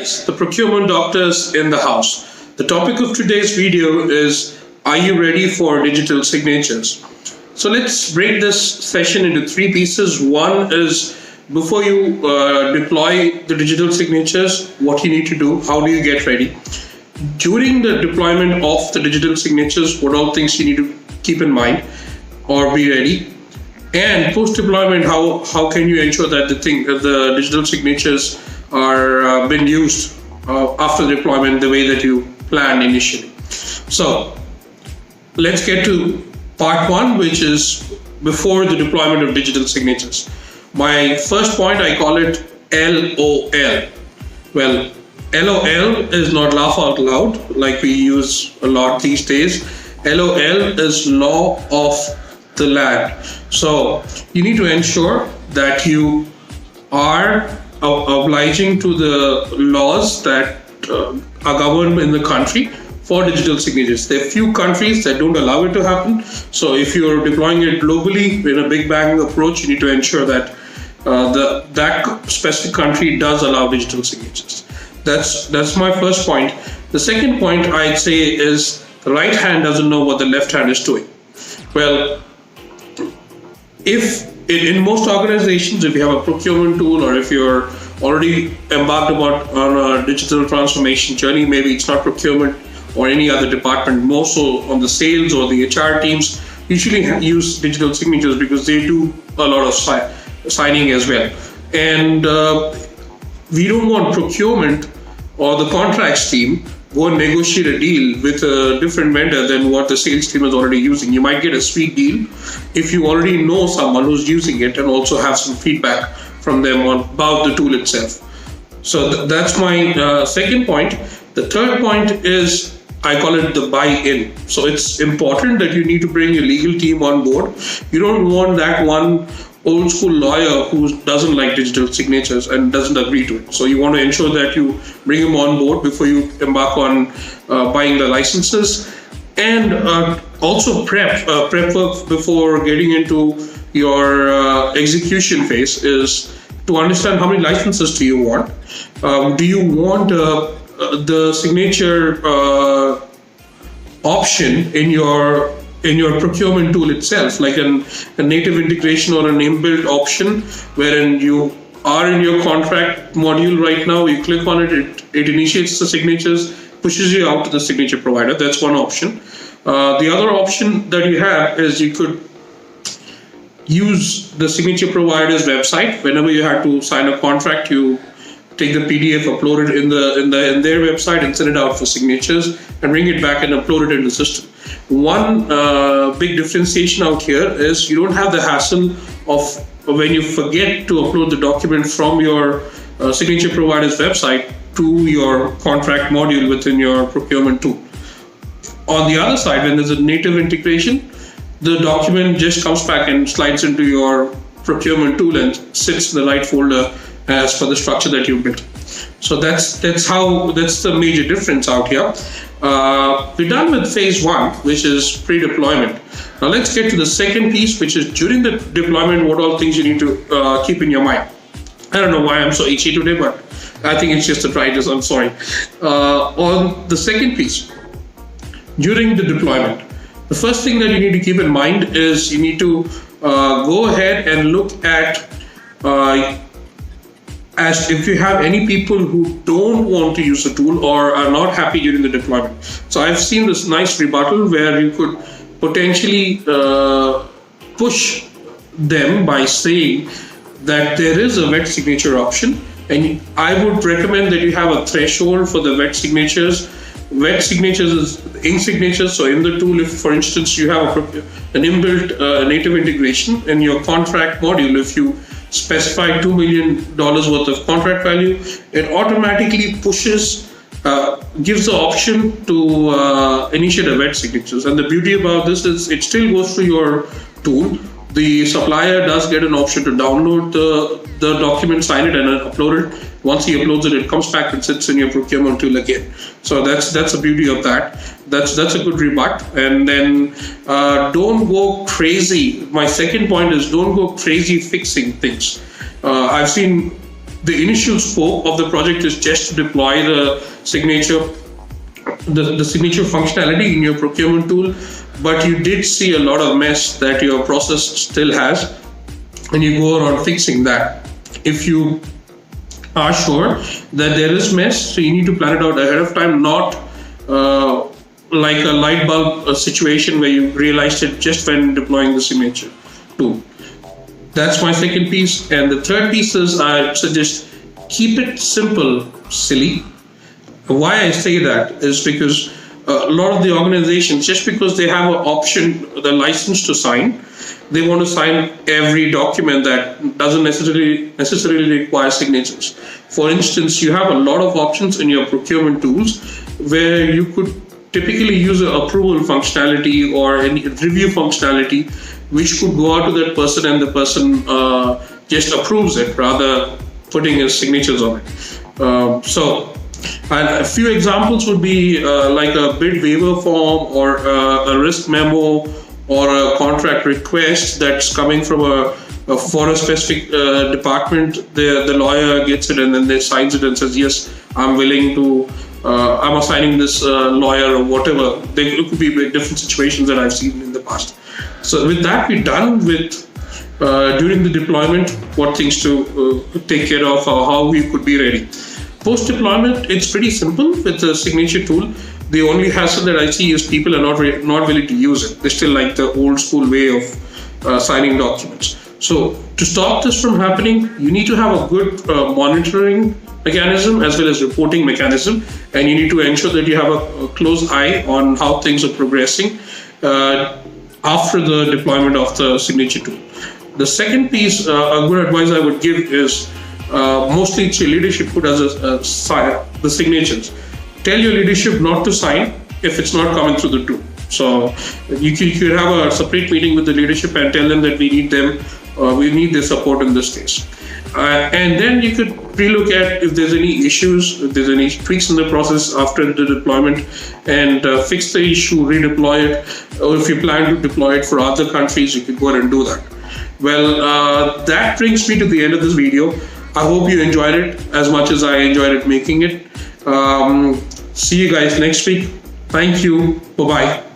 The procurement doctors in the house. The topic of today's video is, are you ready for digital signatures? So let's break this session into three pieces. One is, before you deploy the digital signatures, what you need to do, how do you get ready? During the deployment of the digital signatures, what all things you need to keep in mind or be ready? And post-deployment, how can you ensure that the digital signatures are been used after the deployment the way that you planned initially. So let's get to part one, which is before the deployment of digital signatures. My first point, I call it LOL. Well, LOL is not laugh out loud like we use a lot these days. LOL is law of the land. So you need to ensure that you are obliging to the laws that are governed in the country for digital signatures. There are few countries that don't allow it to happen. So if you're deploying it globally in a big bang approach, you need to ensure that that specific country does allow digital signatures. That's my first point. The second point I'd say is the right hand doesn't know what the left hand is doing. Well, if in most organizations, if you have a procurement tool or if you're already embarked on a digital transformation journey, maybe it's not procurement or any other department, more so on the sales or the HR teams, usually use digital signatures because they do a lot of signing as well. And we don't want procurement or the contracts team go and negotiate a deal with a different vendor than what the sales team is already using. You might get a sweet deal if you already know someone who's using it and also have some feedback from them about the tool itself. So that's my second point. The third point is, I call it the buy-in. So it's important that you need to bring your legal team on board. You don't want that one old school lawyer who doesn't like digital signatures and doesn't agree to it. So you want to ensure that you bring him on board before you embark on buying the licenses. And also prep work before getting into your execution phase is to understand how many licenses do you want. Do you want the signature option in your procurement tool itself, like a native integration or an inbuilt option, wherein you are in your contract module right now, you click on it, it initiates the signatures, pushes you out to the signature provider. That's one option. The other option that you have is you could use the signature provider's website. Whenever you have to sign a contract, you take the PDF, upload it in their website and send it out for signatures and bring it back and upload it in the system. One big differentiation out here is you don't have the hassle of when you forget to upload the document from your signature provider's website to your contract module within your procurement tool. On the other side, when there's a native integration, the document just comes back and slides into your procurement tool and sits in the right folder as per the structure that you built. So that's the major difference out here. We're done with phase one, which is pre-deployment. Now let's get to the second piece, which is during the deployment, what all things you need to keep in your mind. I don't know why I'm so itchy today, but I think it's just the dryness, I'm sorry. On the second piece, during the deployment, the first thing that you need to keep in mind is you need to go ahead and look at as if you have any people who don't want to use the tool or are not happy during the deployment. So I've seen this nice rebuttal where you could potentially push them by saying that there is a wet signature option, and I would recommend that you have a threshold for the wet signatures. Wet signatures is ink signatures. So in the tool, if for instance you have an inbuilt native integration in your contract module, if you specify $2 million worth of contract value, it automatically gives the option to initiate a wet signatures. And the beauty about this is it still goes through your tool. The supplier does get an option to download the document, sign it, and upload it. Once he uploads it, it comes back and sits in your procurement tool again. So that's the beauty of that. That's a good rebut. And then don't go crazy. My second point is don't go crazy fixing things. I've seen the initial scope of the project is just to deploy the signature functionality in your procurement tool, but you did see a lot of mess that your process still has, and you go around fixing that. If you are sure that there is mess, so you need to plan it out ahead of time, not like a light bulb situation where you realized it just when deploying the signature tool. That's my second piece. And the third piece is, I suggest keep it simple, silly. Why I say that is because a lot of the organizations, just because they have an option, the license to sign, they want to sign every document that doesn't necessarily require signatures. For instance, you have a lot of options in your procurement tools where you could typically use an approval functionality or any review functionality, which could go out to that person and the person just approves it rather putting his signatures on it. So a few examples would be like a bid waiver form or a risk memo or a contract request that's coming from for a specific department. The lawyer gets it and then they signs it and says, yes, I'm willing to, I'm assigning this lawyer or whatever. There could be different situations that I've seen in the past. So with that, we're done with during the deployment, what things to take care of or how we could be ready. Post-deployment, it's pretty simple with the signature tool. The only hassle that I see is people are not willing to use it. They still like the old school way of signing documents. So to stop this from happening, you need to have a good monitoring mechanism as well as reporting mechanism, and you need to ensure that you have a close eye on how things are progressing after the deployment of the signature tool. The second piece, a good advice I would give is mostly it's your leadership who does the signatures. Tell your leadership not to sign if it's not coming through the tool. So you could have a separate meeting with the leadership and tell them that we need their support in this case. And then you could relook at if there's any issues, if there's any tweaks in the process after the deployment, and fix the issue, redeploy it. Or if you plan to deploy it for other countries, you could go ahead and do that. Well, that brings me to the end of this video. I hope you enjoyed it as much as I enjoyed it making it. See you guys next week. Thank you. Bye-bye.